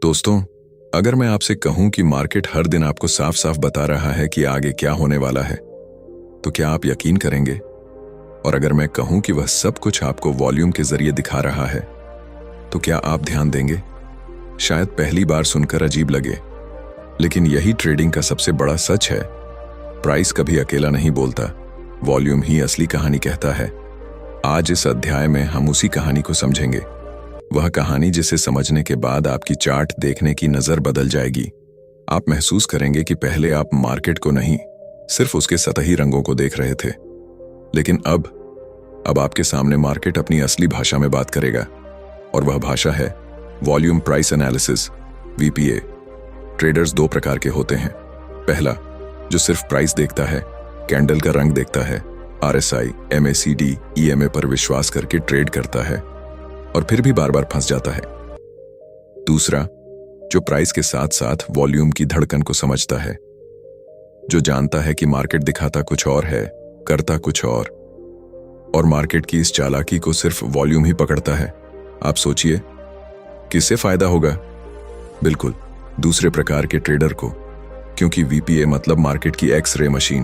दोस्तों, अगर मैं आपसे कहूं कि मार्केट हर दिन आपको साफ साफ बता रहा है कि आगे क्या होने वाला है, तो क्या आप यकीन करेंगे? और अगर मैं कहूं कि वह सब कुछ आपको वॉल्यूम के जरिए दिखा रहा है, तो क्या आप ध्यान देंगे? शायद पहली बार सुनकर अजीब लगे, लेकिन यही ट्रेडिंग का सबसे बड़ा सच है। प्राइस कभी अकेला नहीं बोलता, वॉल्यूम ही असली कहानी कहता है। आज इस अध्याय में हम उसी कहानी को समझेंगे, वह कहानी जिसे समझने के बाद आपकी चार्ट देखने की नजर बदल जाएगी। आप महसूस करेंगे कि पहले आप मार्केट को नहीं, सिर्फ उसके सतही रंगों को देख रहे थे, लेकिन अब आपके सामने मार्केट अपनी असली भाषा में बात करेगा, और वह भाषा है volume price analysis, VPA. Traders दो प्रकार के होते हैं। पहला, जो सिर्फ प्राइस देखता है, कैंडल का रंग देखता है, आरएसआई, एमएसीडी, ईएमए पर विश्वास करके ट्रेड करता है और फिर भी बार बार फंस जाता है। दूसरा, जो प्राइस के साथ साथ वॉल्यूम की धड़कन को समझता है, जो जानता है कि मार्केट दिखाता कुछ और है, करता कुछ और मार्केट की इस चालाकी को सिर्फ वॉल्यूम ही पकड़ता है। आप सोचिए, किससे फायदा होगा? बिल्कुल, दूसरे प्रकार के ट्रेडर को, क्योंकि वीपीए मतलब मार्केट की एक्स-रे मशीन।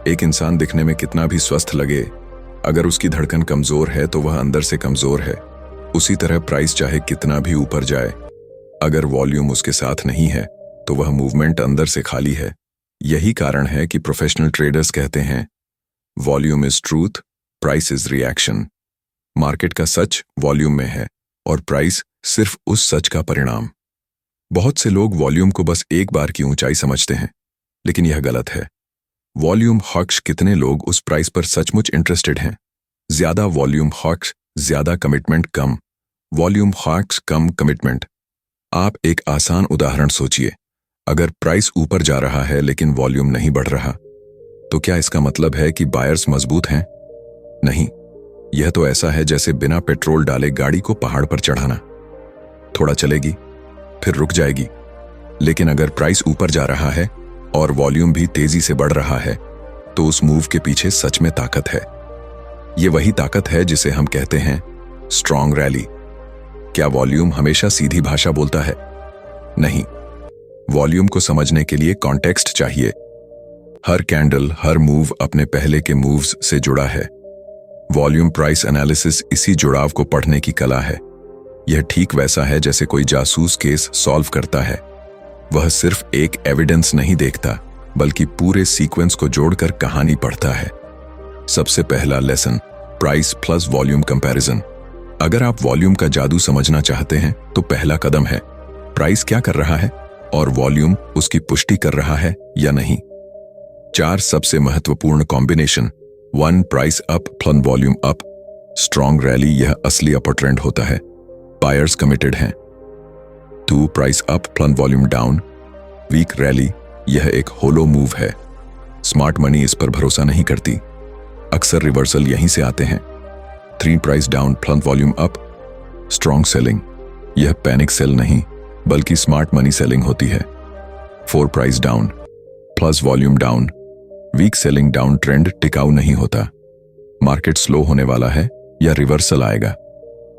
एक इंसान दिखने में कितना भी स्वस्थ लगे, अगर उसकी धड़कन कमजोर है तो वह अंदर से कमजोर है। उसी तरह प्राइस चाहे कितना भी ऊपर जाए, अगर वॉल्यूम उसके साथ नहीं है तो वह मूवमेंट अंदर से खाली है। यही कारण है कि प्रोफेशनल ट्रेडर्स कहते हैं, volume is truth, price is reaction. Market का सच वॉल्यूम में है और प्राइस सिर्फ उस सच का परिणाम। बहुत से लोग वॉल्यूम को बस एक बार की ऊंचाई समझते हैं, लेकिन यह गलत है। वॉल्यूम हॉक्स कितने लोग उस प्राइस पर सचमुच इंटरेस्टेड हैं? ज्यादा वॉल्यूम हॉक्स, ज्यादा कमिटमेंट कम। वॉल्यूम हॉक्स, कम कमिटमेंट। आप एक आसान उदाहरण सोचिए, अगर प्राइस ऊपर जा रहा है लेकिन वॉल्यूम नहीं बढ़ रहा, तो क्या इसका मतलब है कि बायर्स मजबूत हैं? नहीं, यह तो ऐसा है जैसे बिना पेट्रोल डाले गाड़ी को पहाड़ पर चढ़ाना। थोड़ा चलेगी, फिर रुक जाएगी। लेकिन अगर प्राइस ऊपर जा रहा है और वॉल्यूम भी तेजी से बढ़ रहा है, तो उस मूव के पीछे सच में ताकत है। ये वही ताकत है जिसे हम कहते हैं स्ट्रॉन्ग रैली। क्या वॉल्यूम हमेशा सीधी भाषा बोलता है? नहीं, वॉल्यूम को समझने के लिए कॉन्टेक्स्ट चाहिए। हर कैंडल, हर मूव अपने पहले के मूव्स से जुड़ा है। वॉल्यूम प्राइस एनालिसिस इसी जुड़ाव को पढ़ने की कला है। यह ठीक वैसा है जैसे कोई जासूस केस सॉल्व करता है। वह सिर्फ एक एविडेंस नहीं देखता, बल्कि पूरे सीक्वेंस को जोड़कर कहानी पढ़ता है। सबसे पहला lesson, price plus volume comparison. अगर आप वॉल्यूम का जादू समझना चाहते हैं तो पहला कदम है, प्राइस क्या कर रहा है और वॉल्यूम उसकी पुष्टि कर रहा है या नहीं। 4 सबसे महत्वपूर्ण combination. 1 price up plus volume up, strong rally, यह असली अपर ट्रेंड होता है, बायर्स कमिटेड हैं। 2 price up plus volume down, weak rally, यह एक होलो मूव है, स्मार्ट मनी इस पर भरोसा नहीं करती, अक्सर रिवर्सल यहीं से आते हैं। 3 price down plus volume up, strong selling, यह पैनिक सेल नहीं बल्कि स्मार्ट मनी सेलिंग होती है। 4 price down plus volume down, weak selling, down trend टिकाऊ नहीं होता, मार्केट स्लो होने वाला है या रिवर्सल आएगा।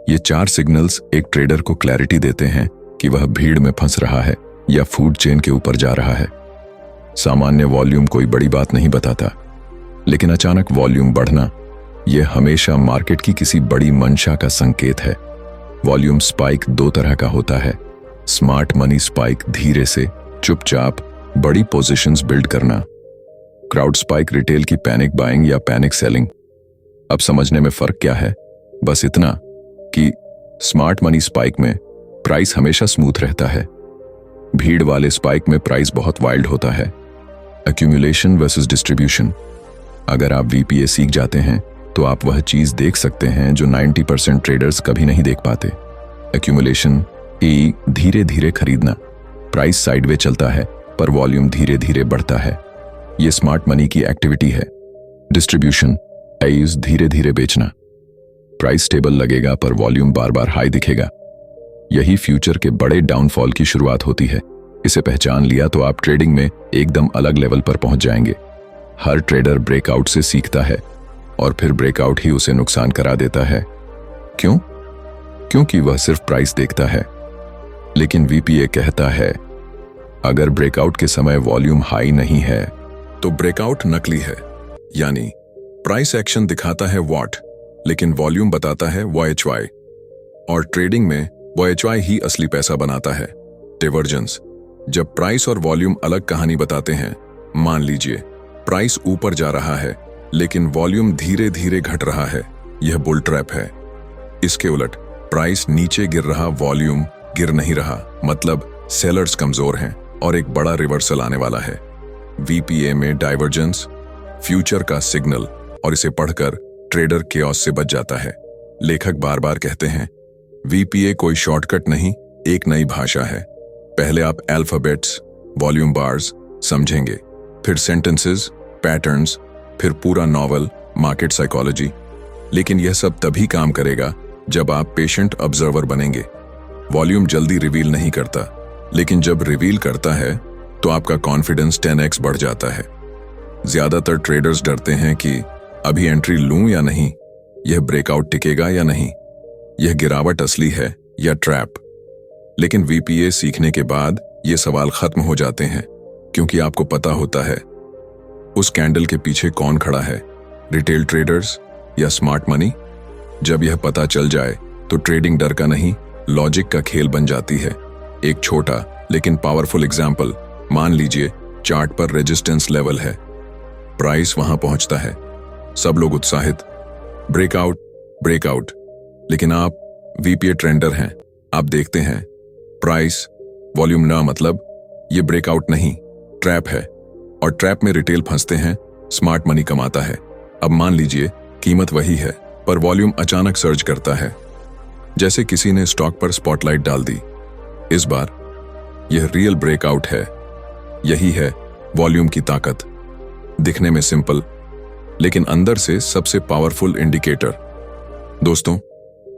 ये 4 सिग्नल्स एक ट्रेडर को क्लैरिटी देते हैं कि वह भीड़ में फंस रहा है या फूड चेन के ऊपर जा रहा है। सामान्य वॉल्यूम कोई बड़ी बात नहीं बताता, लेकिन अचानक वॉल्यूम बढ़ना, यह हमेशा मार्केट की किसी बड़ी मंशा का संकेत है। वॉल्यूम स्पाइक 2 तरह का होता है। स्मार्ट मनी स्पाइक, धीरे से, चुपचाप बड़ी पोजीशंस बिल्ड करना। क्राउड स्पाइक, रिटेल की पैनिक बाइंग या पैनिक सेलिंग। अब समझने में फर्क क्या है? बस इतना कि स्मार्ट मनी स्पाइक में प्राइस हमेशा स्मूथ रहता है, भीड़ वाले स्पाइक में प्राइस बहुत वाइल्ड होता है। Accumulation versus distribution. अगर आप वीपीए सीख जाते हैं तो आप वह चीज देख सकते हैं जो 90% ट्रेडर्स कभी नहीं देख पाते। एक्यूमुलेशन, धीरे धीरे खरीदना, प्राइस साइडवे चलता है पर वॉल्यूम धीरे धीरे बढ़ता है, यह स्मार्ट मनी की एक्टिविटी है। डिस्ट्रीब्यूशन, धीरे धीरे बेचना, प्राइस स्टेबल लगेगा पर वॉल्यूम बार बार हाई दिखेगा। यही फ्यूचर के बड़े डाउनफॉल की शुरुआत होती है। इसे पहचान लिया तो आप ट्रेडिंग में एकदम अलग लेवल पर पहुंच जाएंगे। हर ट्रेडर ब्रेकआउट से सीखता है और फिर ब्रेकआउट ही उसे नुकसान करा देता है। क्यों? क्योंकि वह सिर्फ प्राइस देखता है। लेकिन वीपीए कहता है अगर ब्रेकआउट के समय वॉल्यूम हाई नहीं है तो ब्रेकआउट नकली है। यानी प्राइस एक्शन दिखाता है वॉट, लेकिन वॉल्यूम बताता है वाई। और ट्रेडिंग में वाई ही असली पैसा बनाता है। डिवर्जेंस, जब प्राइस और वॉल्यूम अलग कहानी बताते हैं। मान लीजिए प्राइस ऊपर जा रहा है लेकिन वॉल्यूम धीरे धीरे घट रहा है, यह बुल ट्रैप है। इसके उलट प्राइस नीचे गिर रहा, वॉल्यूम गिर नहीं रहा, मतलब सेलर्स कमजोर हैं और एक बड़ा रिवर्सल आने वाला है। वीपीए में डाइवर्जेंस फ्यूचर का सिग्नल, और इसे पढ़कर ट्रेडर केओस से बच जाता है। लेखक बार बार कहते हैं वीपीए कोई शॉर्टकट नहीं, एक नई भाषा है। पहले आप अल्फाबेट्स, वॉल्यूम बार्स समझेंगे, फिर सेंटेंसेस, पैटर्न्स, फिर पूरा नॉवल, मार्केट साइकोलॉजी। लेकिन यह सब तभी काम करेगा जब आप पेशेंट ऑब्जर्वर बनेंगे। वॉल्यूम जल्दी रिवील नहीं करता, लेकिन जब रिवील करता है तो आपका कॉन्फिडेंस 10x बढ़ जाता है। ज्यादातर ट्रेडर्स डरते हैं कि अभी एंट्री लूं या नहीं, यह ब्रेकआउट टिकेगा या नहीं, यह गिरावट असली है या ट्रैप। लेकिन वीपीए सीखने के बाद ये सवाल खत्म हो जाते हैं, क्योंकि आपको पता होता है उस कैंडल के पीछे कौन खड़ा है, रिटेल ट्रेडर्स या स्मार्ट मनी। जब यह पता चल जाए तो ट्रेडिंग डर का नहीं, लॉजिक का खेल बन जाती है। एक छोटा लेकिन पावरफुल एग्जाम्पल, मान लीजिए चार्ट पर रेजिस्टेंस लेवल है, प्राइस वहां पहुंचता है, सब लोग उत्साहित, ब्रेकआउट ब्रेकआउट। लेकिन आप वीपीए ट्रेंडर हैं, आप देखते हैं प्राइस वॉल्यूम ना, मतलब ये ब्रेकआउट नहीं, ट्रैप है। और ट्रैप में रिटेल फंसते हैं, स्मार्ट मनी कमाता है। अब मान लीजिए कीमत वही है पर वॉल्यूम अचानक सर्ज करता है, जैसे किसी ने स्टॉक पर स्पॉटलाइट डाल दी। इस बार यह रियल ब्रेकआउट है। यही है वॉल्यूम की ताकत। दिखने में सिंपल, लेकिन अंदर से सबसे पावरफुल इंडिकेटर। दोस्तों,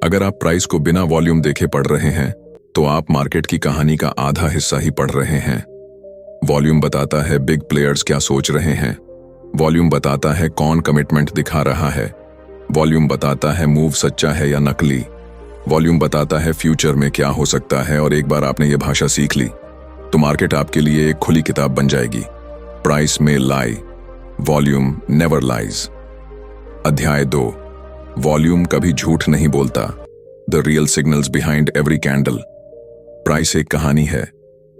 अगर आप प्राइस को बिना वॉल्यूम देखे पढ़ रहे हैं तो आप मार्केट की कहानी का आधा हिस्सा ही पढ़ रहे हैं। वॉल्यूम बताता है बिग प्लेयर्स क्या सोच रहे हैं, वॉल्यूम बताता है कौन कमिटमेंट दिखा रहा है, वॉल्यूम बताता है मूव सच्चा है या नकली, वॉल्यूम बताता है फ्यूचर में क्या हो सकता है। और एक बार आपने ये भाषा सीख ली तो मार्केट आपके लिए एक खुली किताब बन जाएगी। प्राइस में लाई, वॉल्यूम नेवर लाइज। अध्याय 2, वॉल्यूम कभी झूठ नहीं बोलता, the real signals behind every candle. Price एक कहानी है,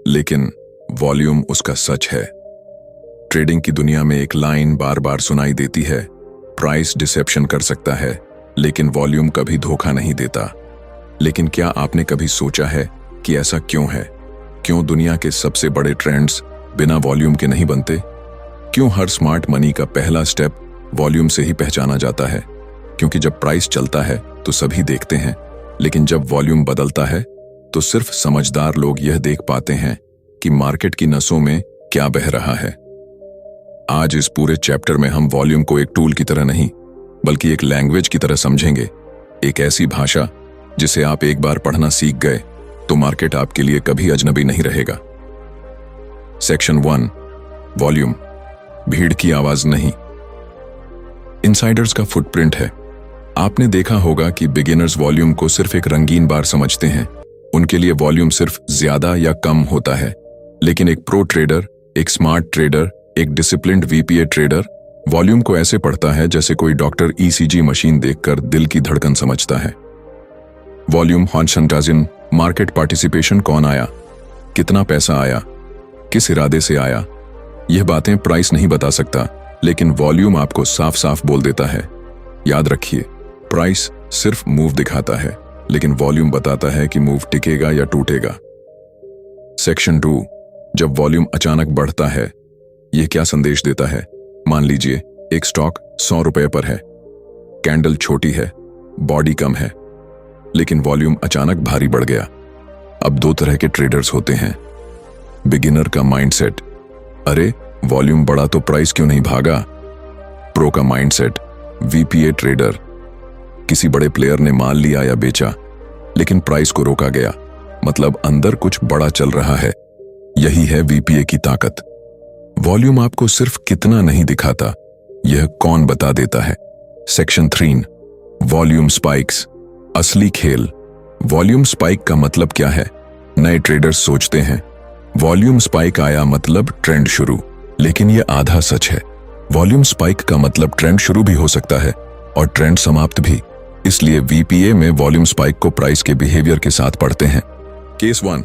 लेकिन वॉल्यूम उसका सच है। ट्रेडिंग की दुनिया में एक लाइन बार बार सुनाई देती है, प्राइस डिसेप्शन कर सकता है लेकिन वॉल्यूम कभी धोखा नहीं देता। लेकिन क्या आपने कभी सोचा है कि ऐसा क्यों है? क्यों दुनिया के सबसे बड़े ट्रेंड्स बिना वॉल्यूम के नहीं बनते? क्यों हर स्मार्ट मनी का पहला स्टेप वॉल्यूम से ही पहचाना जाता है? क्योंकि जब प्राइस चलता है तो सभी देखते हैं, लेकिन जब वॉल्यूम बदलता है तो सिर्फ समझदार लोग यह देख पाते हैं कि मार्केट की नसों में क्या बह रहा है। आज इस पूरे चैप्टर में हम वॉल्यूम को एक टूल की तरह नहीं, बल्कि एक लैंग्वेज की तरह समझेंगे। एक ऐसी भाषा जिसे आप एक बार पढ़ना सीख गए तो मार्केट आपके लिए कभी अजनबी नहीं रहेगा। सेक्शन 1, वॉल्यूम, भीड़ की आवाज नहीं। इनसाइडर्स का फुटप्रिंट है। आपने देखा होगा कि बिगिनर्स वॉल्यूम को सिर्फ एक रंगीन बार समझते हैं। उनके लिए वॉल्यूम सिर्फ ज्यादा या कम होता है। लेकिन एक प्रो ट्रेडर, एक स्मार्ट ट्रेडर, एक डिसिप्लिन्ड वीपीए ट्रेडर वॉल्यूम को ऐसे पढ़ता है जैसे कोई डॉक्टर ईसीजी मशीन देखकर दिल की धड़कन समझता है। वॉल्यूम हॉन्शंटाजिन, मार्केट पार्टिसिपेशन, कौन आया, कितना पैसा आया, किस इरादे से आया, यह बातें प्राइस नहीं बता सकता, लेकिन वॉल्यूम आपको साफ साफ बोल देता है। याद रखिए, प्राइस सिर्फ मूव दिखाता है, लेकिन वॉल्यूम बताता है कि मूव टिकेगा या टूटेगा। सेक्शन 2, जब वॉल्यूम अचानक बढ़ता है, यह क्या संदेश देता है? मान लीजिए एक स्टॉक 100 रुपए पर है, कैंडल छोटी है, बॉडी कम है, लेकिन वॉल्यूम अचानक भारी बढ़ गया। अब 2 तरह के ट्रेडर्स होते हैं। बिगिनर का माइंडसेट, अरे वॉल्यूम बढ़ा तो प्राइस क्यों नहीं भागा। प्रो का माइंडसेट, वीपीए ट्रेडर, किसी बड़े प्लेयर ने माल लिया या बेचा, लेकिन प्राइस को रोका गया, मतलब अंदर कुछ बड़ा चल रहा है। यही है वीपीए की ताकत। वॉल्यूम आपको सिर्फ कितना नहीं दिखाता, यह कौन बता देता है। सेक्शन 3, वॉल्यूम स्पाइक्स, असली खेल। वॉल्यूम स्पाइक का मतलब क्या है? नए ट्रेडर्स सोचते हैं वॉल्यूम स्पाइक आया मतलब ट्रेंड शुरू, लेकिन यह आधा सच है। वॉल्यूम स्पाइक का मतलब ट्रेंड शुरू भी हो सकता है और ट्रेंड समाप्त भी। इसलिए वीपीए में वॉल्यूम स्पाइक को प्राइस के बिहेवियर के साथ पढ़ते हैं। Case 1,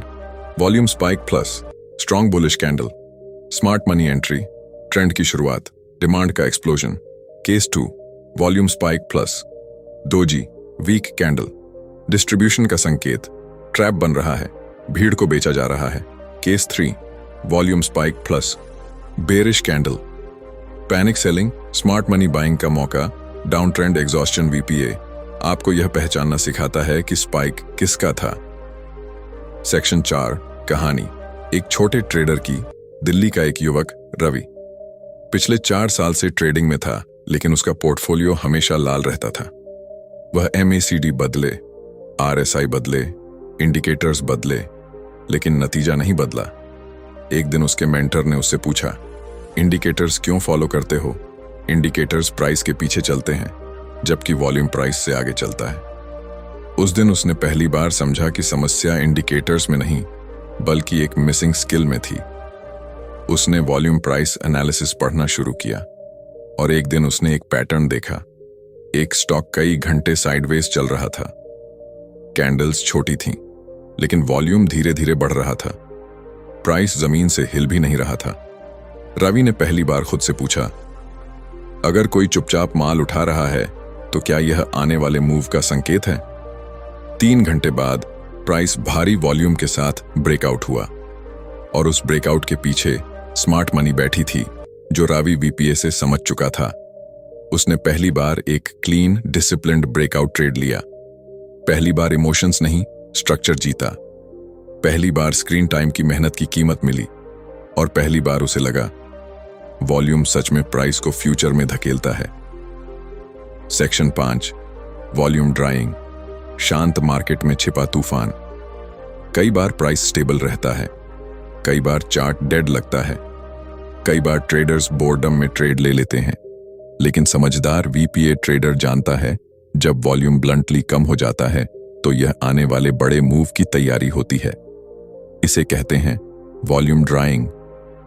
volume spike plus strong bullish candle, smart money entry, trend की शुरुआत, डिमांड का explosion. Case 2, volume spike plus doji weak candle, distribution का संकेत, ट्रैप बन रहा है, भीड़ को बेचा जा रहा है। Case 3, volume spike plus bearish candle, panic selling, smart money buying का मौका, डाउन ट्रेंड एग्जॉस्शन। वीपीए आपको यह पहचानना सिखाता है कि स्पाइक किसका था। सेक्शन 4, कहानी। एक छोटे ट्रेडर की। दिल्ली का एक युवक रवि पिछले 4 साल से ट्रेडिंग में था, लेकिन उसका पोर्टफोलियो हमेशा लाल रहता था। वह MACD बदले, RSI बदले, इंडिकेटर्स बदले, लेकिन नतीजा नहीं बदला। एक दिन उसके मेंटर ने उससे पूछा, इंडिकेटर्स क्यों फॉलो करते हो? इंडिकेटर्स प्राइस के पीछे चलते हैं, जबकि वॉल्यूम प्राइस से आगे चलता है। उस दिन उसने पहली बार समझा कि समस्या इंडिकेटर्स में नहीं, बल्कि एक मिसिंग स्किल में थी। उसने वॉल्यूम प्राइस एनालिसिस पढ़ना शुरू किया और एक दिन उसने एक पैटर्न देखा। एक स्टॉक कई घंटे साइडवेज चल रहा था। कैंडल्स छोटी थीं, लेकिन वॉल्यूम धीरे धीरे बढ़ रहा था। प्राइस जमीन से हिल भी नहीं रहा था। रवि ने पहली बार खुद से पूछा, अगर कोई चुपचाप माल उठा रहा है तो क्या यह आने वाले मूव का संकेत है? 3 घंटे बाद प्राइस भारी वॉल्यूम के साथ ब्रेकआउट हुआ और उस ब्रेकआउट के पीछे स्मार्ट मनी बैठी थी, जो रवि वीपीए से समझ चुका था। उसने पहली बार एक क्लीन डिसिप्लिन्ड ब्रेकआउट ट्रेड लिया। पहली बार इमोशंस नहीं, स्ट्रक्चर जीता। पहली बार स्क्रीन टाइम की मेहनत की कीमत मिली और पहली बार उसे लगा वॉल्यूम सच में प्राइस को फ्यूचर में धकेलता है। सेक्शन 5, वॉल्यूम ड्राइंग, शांत मार्केट में छिपा तूफान। कई बार प्राइस स्टेबल रहता है, कई बार चार्ट डेड लगता है, कई बार ट्रेडर्स बोर्डम में ट्रेड ले लेते हैं, लेकिन समझदार वीपीए ट्रेडर जानता है जब वॉल्यूम ब्लंटली कम हो जाता है तो यह आने वाले बड़े मूव की तैयारी होती है। इसे कहते हैं वॉल्यूम ड्राइंग,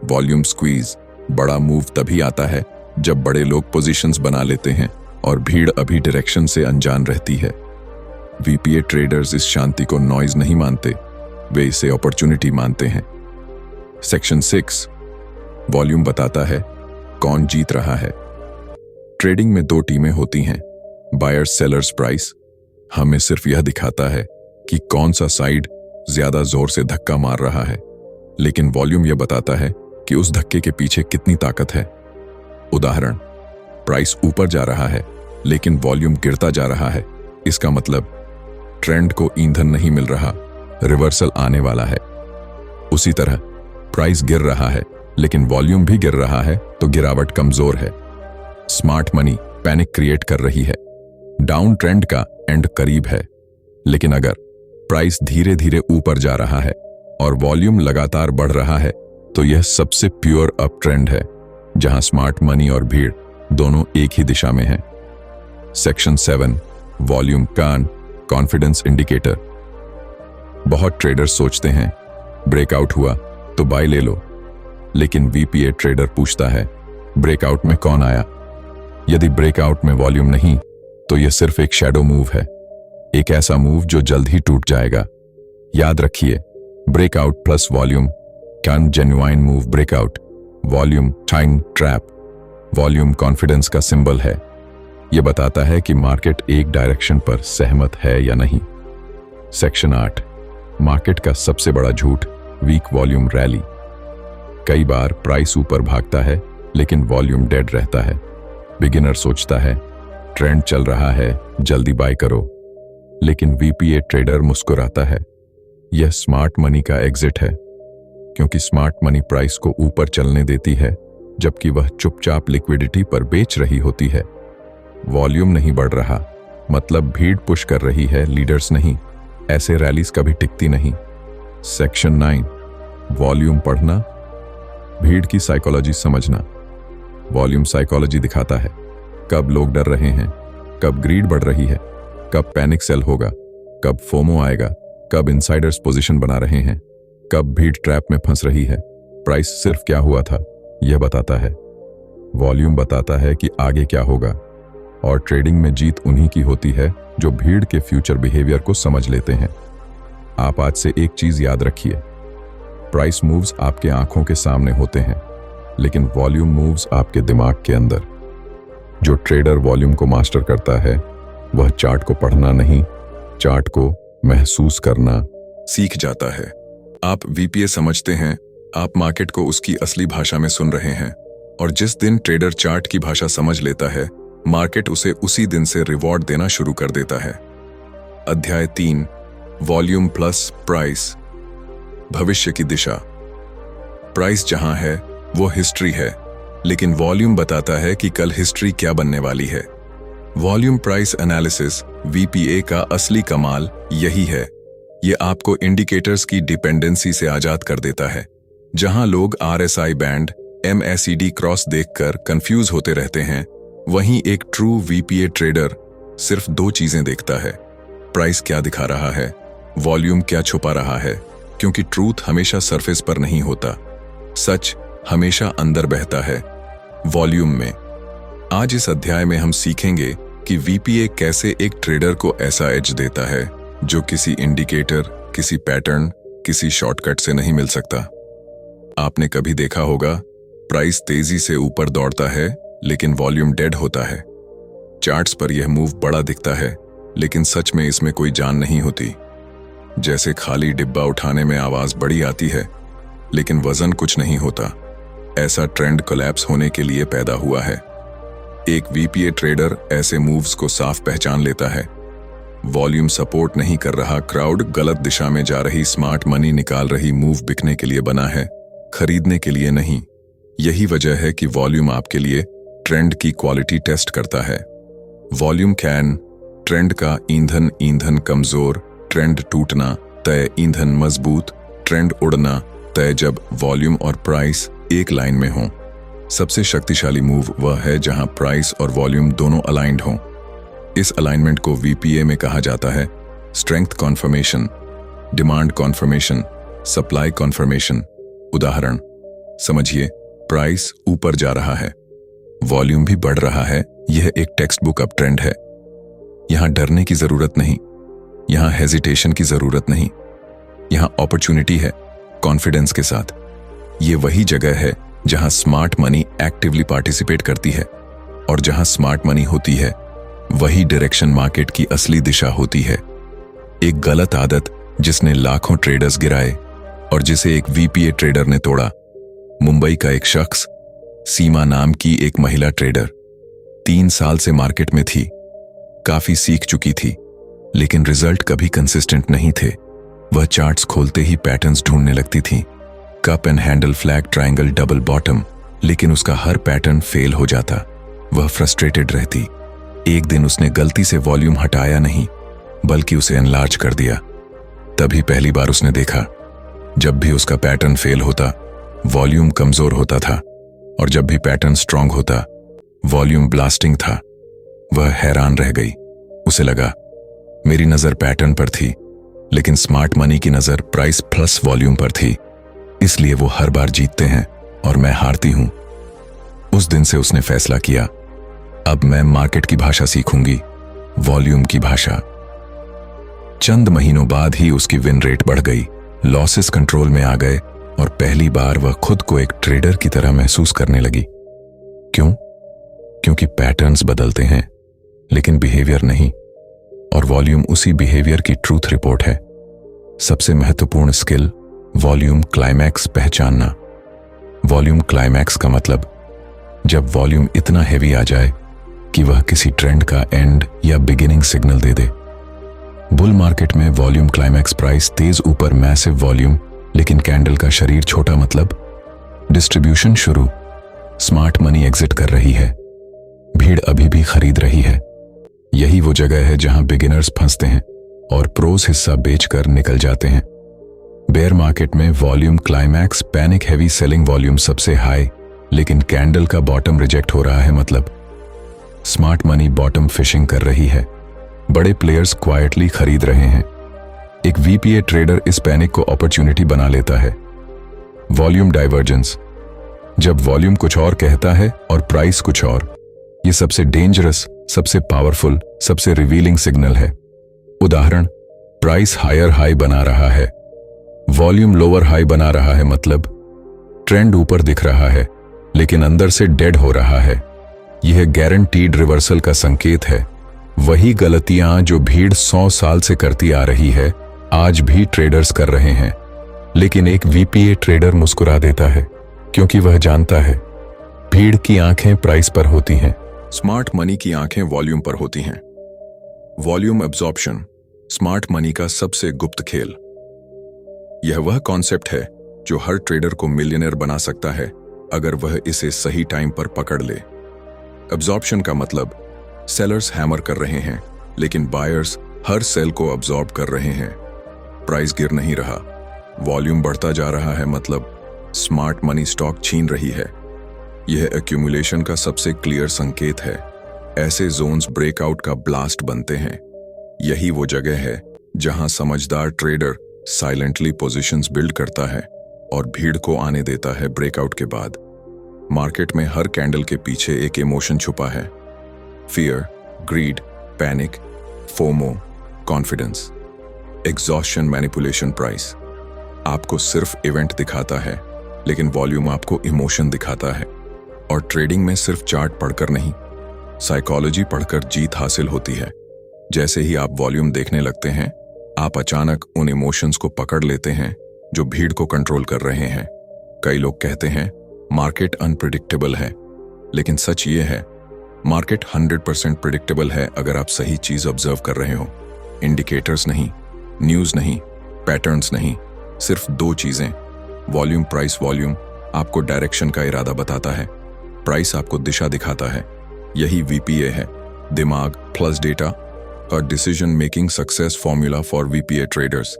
वॉल्यूम स्क्वीज। बड़ा मूव तभी आता है जब बड़े लोग पोजीशंस बना लेते हैं और भीड़ अभी डायरेक्शन से अनजान रहती है। वीपीए ट्रेडर्स इस शांति को नॉइज नहीं मानते, वे इसे अपॉर्चुनिटी मानते हैं। सेक्शन 6, वॉल्यूम बताता है कौन जीत रहा है। ट्रेडिंग में 2 टीमें होती हैं, बायर्स सेलर्स। प्राइस हमें सिर्फ यह दिखाता है कि कौन सा साइड ज्यादा जोर से धक्का मार रहा है, लेकिन वॉल्यूम यह बताता है कि उस धक्के के पीछे कितनी ताकत है। उदाहरण, प्राइस ऊपर जा रहा है लेकिन वॉल्यूम गिरता जा रहा है, इसका मतलब ट्रेंड को ईंधन नहीं मिल रहा, रिवर्सल आने वाला है। उसी तरह प्राइस गिर रहा है लेकिन वॉल्यूम भी गिर रहा है तो गिरावट कमजोर है। स्मार्ट मनी पैनिक क्रिएट कर रही है, डाउन ट्रेंड का एंड करीब है। लेकिन अगर प्राइस धीरे धीरे ऊपर जा रहा है और वॉल्यूम लगातार बढ़ रहा है तो यह सबसे प्योर अप ट्रेंड है, जहां स्मार्ट मनी और भीड़ दोनों एक ही दिशा में हैं। सेक्शन 7, वॉल्यूम कान, कॉन्फिडेंस इंडिकेटर। बहुत ट्रेडर्स सोचते हैं ब्रेकआउट हुआ तो बाय ले लो, लेकिन वीपीए ट्रेडर पूछता है ब्रेकआउट में कौन आया? यदि ब्रेकआउट में वॉल्यूम नहीं तो यह सिर्फ एक शैडो मूव है, एक ऐसा मूव जो जल्द ही टूट जाएगा। याद रखिए, breakout plus volume can genuine move. Breakout volume time trap. Volume confidence का सिंबल है, यह बताता है कि मार्केट एक डायरेक्शन पर सहमत है या नहीं। सेक्शन 8, मार्केट का सबसे बड़ा झूठ, वीक वॉल्यूम रैली। कई बार प्राइस ऊपर भागता है लेकिन वॉल्यूम डेड रहता है। बिगिनर सोचता है ट्रेंड चल रहा है, जल्दी बाय करो, लेकिन वीपीए ट्रेडर मुस्कुराता है, यह स्मार्ट मनी का एग्जिट है, क्योंकि स्मार्ट मनी प्राइस को ऊपर चलने देती है जबकि वह चुपचाप लिक्विडिटी पर बेच रही होती है। वॉल्यूम नहीं बढ़ रहा मतलब भीड़ पुश कर रही है, लीडर्स नहीं। ऐसे रैलीज कभी टिकती नहीं। सेक्शन 9, वॉल्यूम पढ़ना, भीड़ की साइकोलॉजी समझना। वॉल्यूम साइकोलॉजी दिखाता है कब लोग डर रहे हैं, कब ग्रीड बढ़ रही है, कब पैनिक सेल होगा, कब फोमो आएगा। कब इनसाइडर्स पोजीशन बना रहे हैं, कब भीड़ ट्रैप में फंस रही है। प्राइस सिर्फ क्या हुआ था यह बताता है, वॉल्यूम बताता है कि आगे क्या होगा। और ट्रेडिंग में जीत उन्हीं की होती है जो भीड़ के फ्यूचर बिहेवियर को समझ लेते हैं। आप आज से एक चीज याद रखिए, प्राइस मूव्स आपके आंखों के सामने होते हैं, लेकिन वॉल्यूम मूव्स आपके दिमाग के अंदर। जो ट्रेडर वॉल्यूम को मास्टर करता है वह चार्ट को पढ़ना नहीं, चार्ट को महसूस करना सीख जाता है। आप वीपीए समझते हैं, आप मार्केट को उसकी असली भाषा में सुन रहे हैं, और जिस दिन ट्रेडर चार्ट की भाषा समझ लेता है, मार्केट उसे उसी दिन से रिवॉर्ड देना शुरू कर देता है। अध्याय 3, वॉल्यूम प्लस प्राइस, भविष्य की दिशा। प्राइस जहां है वो हिस्ट्री है, लेकिन वॉल्यूम बताता है कि कल हिस्ट्री क्या बनने वाली है। वॉल्यूम प्राइस एनालिसिस, वीपीए का असली कमाल यही है। ये आपको इंडिकेटर्स की डिपेंडेंसी से आजाद कर देता है। जहां लोग आरएसआई बैंड, एमएसीडी क्रॉस देखकर कंफ्यूज होते रहते हैं, वहीं एक ट्रू वीपीए ट्रेडर सिर्फ 2 चीजें देखता है, प्राइस क्या दिखा रहा है, वॉल्यूम क्या छुपा रहा है। क्योंकि ट्रूथ हमेशा सरफेस पर नहीं होता, सच हमेशा अंदर बहता है, वॉल्यूम में। आज इस अध्याय में हम सीखेंगे कि वीपीए कैसे एक ट्रेडर को ऐसा एज देता है जो किसी इंडिकेटर, किसी पैटर्न, किसी शॉर्टकट से नहीं मिल सकता। आपने कभी देखा होगा, प्राइस तेजी से ऊपर दौड़ता है लेकिन वॉल्यूम डेड होता है। चार्ट्स पर यह मूव बड़ा दिखता है, लेकिन सच में इसमें कोई जान नहीं होती। जैसे खाली डिब्बा उठाने में आवाज बड़ी आती है लेकिन वजन कुछ नहीं होता। ऐसा ट्रेंड कोलैप्स होने के लिए पैदा हुआ है। एक वीपीए ट्रेडर ऐसे मूव्स को साफ पहचान लेता है। वॉल्यूम सपोर्ट नहीं कर रहा, क्राउड गलत दिशा में जा रही, स्मार्ट मनी निकाल रही, मूव बिकने के लिए बना है, खरीदने के लिए नहीं। यही वजह है कि वॉल्यूम आपके लिए ट्रेंड की क्वालिटी टेस्ट करता है। वॉल्यूम कैन ट्रेंड का ईंधन, ईंधन कमजोर, ट्रेंड टूटना तय, ईंधन मजबूत, ट्रेंड उड़ना तय। जब वॉल्यूम और प्राइस एक लाइन में हों, सबसे शक्तिशाली मूव वह है जहां प्राइस और वॉल्यूम दोनों अलाइंड हों। इस अलाइनमेंट को वीपीए में कहा जाता है strength conformation, demand conformation, supply conformation. उदाहरण समझिए, प्राइस ऊपर जा रहा है, वॉल्यूम भी बढ़ रहा है। यह एक टेक्स्ट बुक अप ट्रेंड है। यहां डरने की जरूरत नहीं, यहां हेजिटेशन की जरूरत नहीं, यहां अपॉर्चुनिटी है कॉन्फिडेंस के साथ। ये वही जगह है जहां स्मार्ट मनी एक्टिवली पार्टिसिपेट करती है, और जहां स्मार्ट मनी होती है वही डायरेक्शन मार्केट की असली दिशा होती है। एक गलत आदत जिसने लाखों ट्रेडर्स गिराए और जिसे एक वीपीए ट्रेडर ने तोड़ा। मुंबई का एक शख्स, सीमा नाम की एक महिला ट्रेडर, 3 साल से मार्केट में थी, काफी सीख चुकी थी, लेकिन रिजल्ट कभी कंसिस्टेंट नहीं थे। वह चार्ट्स खोलते ही पैटर्न्स ढूंढने लगती थी, cup and handle, flag, triangle, double bottom, लेकिन उसका हर पैटर्न फेल हो जाता। वह फ्रस्ट्रेटेड रहती। एक दिन उसने गलती से वॉल्यूम हटाया नहीं, बल्कि उसे एनलार्ज कर दिया। तभी पहली बार उसने देखा, जब भी उसका पैटर्न फेल होता, वॉल्यूम कमजोर होता था, और जब भी पैटर्न स्ट्रांग होता, वॉल्यूम ब्लास्टिंग था। वह हैरान रह गई। उसे लगा, मेरी नजर पैटर्न पर थी, लेकिन स्मार्ट मनी की नजर प्राइस प्लस वॉल्यूम पर थी, इसलिए वो हर बार जीतते हैं और मैं हारती हूं। उस दिन से उसने फैसला किया, अब मैं मार्केट की भाषा सीखूंगी, वॉल्यूम की भाषा। चंद महीनों बाद ही उसकी विन रेट बढ़ गई, लॉसेस कंट्रोल में आ गए, और पहली बार वह खुद को एक ट्रेडर की तरह महसूस करने लगी। क्यों? क्योंकि पैटर्न्स बदलते हैं, लेकिन बिहेवियर नहीं, और वॉल्यूम उसी बिहेवियर की ट्रूथ रिपोर्ट है। सबसे महत्वपूर्ण स्किल, वॉल्यूम क्लाइमैक्स पहचानना। वॉल्यूम क्लाइमैक्स का मतलब, जब वॉल्यूम इतना हेवी आ जाए कि वह किसी ट्रेंड का एंड या बिगिनिंग सिग्नल दे दे। बुल मार्केट में वॉल्यूम क्लाइमैक्स, प्राइस तेज ऊपर, मैसिव वॉल्यूम, लेकिन कैंडल का शरीर छोटा, मतलब डिस्ट्रीब्यूशन शुरू, स्मार्ट मनी एग्जिट कर रही है, भीड़ अभी भी खरीद रही है। यही वो जगह है जहां बिगिनर्स फंसते हैं और प्रोस हिस्सा बेचकर निकल जाते हैं। बेयर मार्केट में volume climax, panic, heavy selling, volume सबसे हाई, लेकिन कैंडल का बॉटम रिजेक्ट हो रहा है, मतलब स्मार्ट मनी बॉटम फिशिंग कर रही है। बड़े प्लेयर्स क्वाइटली खरीद रहे हैं, एक वीपीए ट्रेडर इस पैनिक को अपॉर्चुनिटी बना लेता है। वॉल्यूम डाइवर्जेंस, जब वॉल्यूम कुछ और कहता है और प्राइस कुछ और। ये सबसे डेंजरस, सबसे पावरफुल, सबसे रिवीलिंग सिग्नल है। उदाहरण, प्राइस हायर हाई बना रहा है, वॉल्यूम लोअर हाई बना रहा है, मतलब ट्रेंड ऊपर दिख रहा है लेकिन अंदर से डेड हो रहा है। यह गारंटीड रिवर्सल का संकेत है। वही गलतियां जो भीड़ 100 साल से करती आ रही है, आज भी ट्रेडर्स कर रहे हैं। लेकिन एक वीपीए ट्रेडर मुस्कुरा देता है, क्योंकि वह जानता है भीड़ की आंखें प्राइस पर होती हैं, स्मार्ट मनी की आंखें वॉल्यूम पर होती हैं। वॉल्यूम एब्जॉर्प्शन, स्मार्ट मनी का सबसे गुप्त खेल। यह वह कॉन्सेप्ट है जो हर ट्रेडर को मिलियनेयर बना सकता है अगर वह इसे सही टाइम पर पकड़ ले। एब्जॉर्प्शन का मतलब सेलर्स हैमर कर रहे हैं लेकिन बायर्स हर सेल को अब्जॉर्ब कर रहे हैं। प्राइस गिर नहीं रहा, वॉल्यूम बढ़ता जा रहा है, मतलब स्मार्ट मनी स्टॉक छीन रही है। यह एक्यूमुलेशन का सबसे क्लियर संकेत है। ऐसे जोन्स ब्रेकआउट का ब्लास्ट बनते हैं। यही वो जगह है जहां समझदार ट्रेडर साइलेंटली पोजीशंस बिल्ड करता है और भीड़ को आने देता है ब्रेकआउट के बाद। मार्केट में हर कैंडल के पीछे एक इमोशन छुपा है। Fear, greed, panic, FOMO, confidence, exhaustion, manipulation. Price आपको सिर्फ इवेंट दिखाता है लेकिन वॉल्यूम आपको इमोशन दिखाता है। और ट्रेडिंग में सिर्फ चार्ट पढ़कर नहीं, साइकोलॉजी पढ़कर जीत हासिल होती है। जैसे ही आप वॉल्यूम देखने लगते हैं, आप अचानक उन इमोशंस को पकड़ लेते हैं जो भीड़ को कंट्रोल कर रहे हैं। कई लोग कहते हैं मार्केट अनप्रिडिक्टेबल है, लेकिन सच ये है मार्केट 100% प्रिडिक्टेबल है अगर आप सही चीज ऑब्जर्व कर रहे हो। इंडिकेटर्स नहीं, न्यूज नहीं, पैटर्न्स नहीं, सिर्फ 2 चीजें, वॉल्यूम, प्राइस। वॉल्यूम आपको डायरेक्शन का इरादा बताता है, प्राइस आपको दिशा दिखाता है। यही वीपीए है, दिमाग प्लस डेटा और decision making success formula for VPA traders.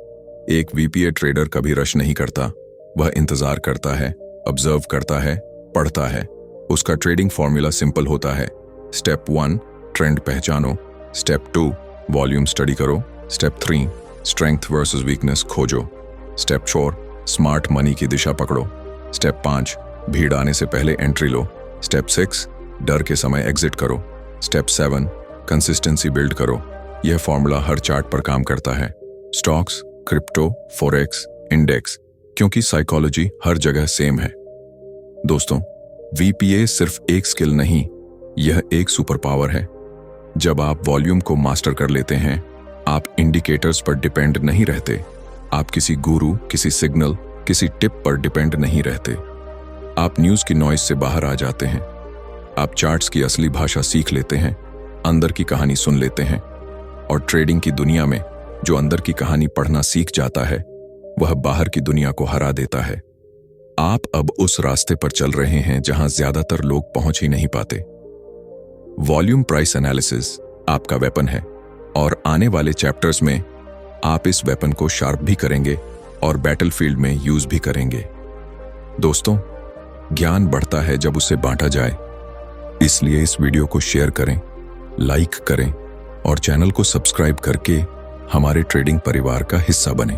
एक वीपीए ट्रेडर कभी रश नहीं करता, वह इंतजार करता है, ऑब्जर्व करता है, पढ़ता है। उसका ट्रेडिंग फॉर्मूला सिंपल होता है। स्टेप 1, ट्रेंड पहचानो। स्टेप 2, वॉल्यूम स्टडी करो। स्टेप 3, स्ट्रेंथ वर्सेस वीकनेस खोजो। स्टेप 4, स्मार्ट मनी की दिशा पकड़ो। स्टेप 5, भीड़ आने से पहले एंट्री लो। स्टेप 6, डर के समय एग्जिट करो। स्टेप 7, कंसिस्टेंसी बिल्ड करो। यह फॉर्मूला हर चार्ट पर काम करता है, स्टॉक्स, क्रिप्टो, फॉरेक्स, इंडेक्स, क्योंकि साइकोलॉजी हर जगह सेम है। दोस्तों, वीपीए सिर्फ एक स्किल नहीं, यह एक सुपर पावर है। जब आप वॉल्यूम को मास्टर कर लेते हैं, आप इंडिकेटर्स पर डिपेंड नहीं रहते। आप किसी गुरु, किसी सिग्नल, किसी टिप पर डिपेंड नहीं रहते। आप न्यूज की नॉइज से बाहर आ जाते हैं। आप चार्ट्स की असली भाषा सीख लेते हैं, अंदर की कहानी सुन लेते हैं। और ट्रेडिंग की दुनिया में जो अंदर की कहानी पढ़ना सीख जाता है, वह बाहर की दुनिया को हरा देता है। आप अब उस रास्ते पर चल रहे हैं जहां ज्यादातर लोग पहुंच ही नहीं पाते। वॉल्यूम प्राइस एनालिसिस आपका वेपन है और आने वाले चैप्टर्स में आप इस वेपन को शार्प भी करेंगे और बैटलफील्ड में यूज भी करेंगे। दोस्तों, ज्ञान बढ़ता है जब उसे बांटा जाए, इसलिए इस वीडियो को शेयर करें, लाइक करें और चैनल को सब्सक्राइब करके हमारे ट्रेडिंग परिवार का हिस्सा बनें।